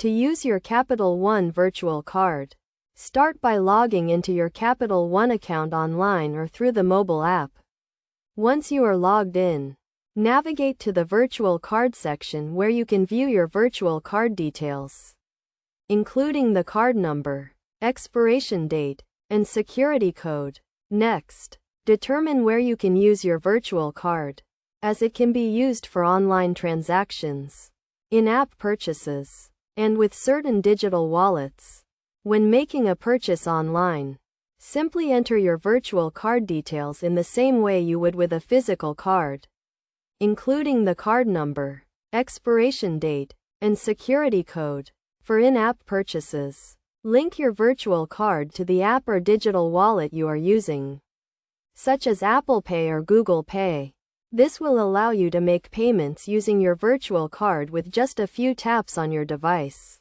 To use your Capital One virtual card, start by logging into your Capital One account online or through the mobile app. Once you are logged in, navigate to the virtual card section where you can view your virtual card details, including the card number, expiration date, and security code. Next, determine where you can use your virtual card, as it can be used for online transactions, in-app purchases, and with certain digital wallets. When making a purchase online, simply enter your virtual card details in the same way you would with a physical card, including the card number, expiration date, and security code. For in-app purchases, link your virtual card to the app or digital wallet you are using, such as Apple Pay or Google Pay. This will allow you to make payments using your virtual card with just a few taps on your device.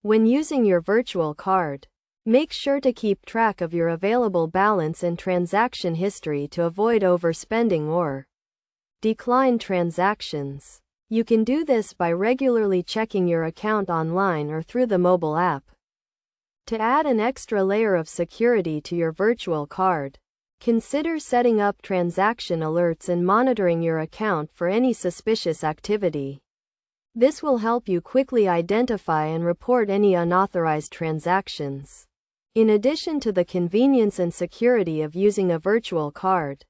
When using your virtual card, make sure to keep track of your available balance and transaction history to avoid overspending or declined transactions. You can do this by regularly checking your account online or through the mobile app. To add an extra layer of security to your virtual card, consider setting up transaction alerts and monitoring your account for any suspicious activity. This will help you quickly identify and report any unauthorized transactions. In addition to the convenience and security of using a virtual card,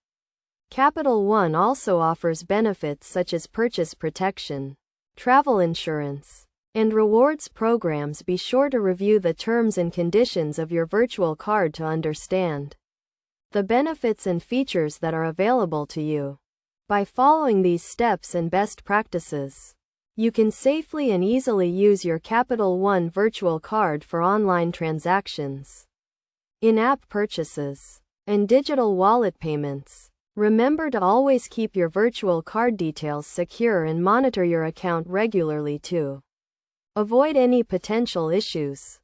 Capital One also offers benefits such as purchase protection, travel insurance, and rewards programs. Be sure to review the terms and conditions of your virtual card to understand the benefits and features that are available to you. By following these steps and best practices, you can safely and easily use your Capital One virtual card for online transactions, in-app purchases, and digital wallet payments. Remember to always keep your virtual card details secure and monitor your account regularly to avoid any potential issues.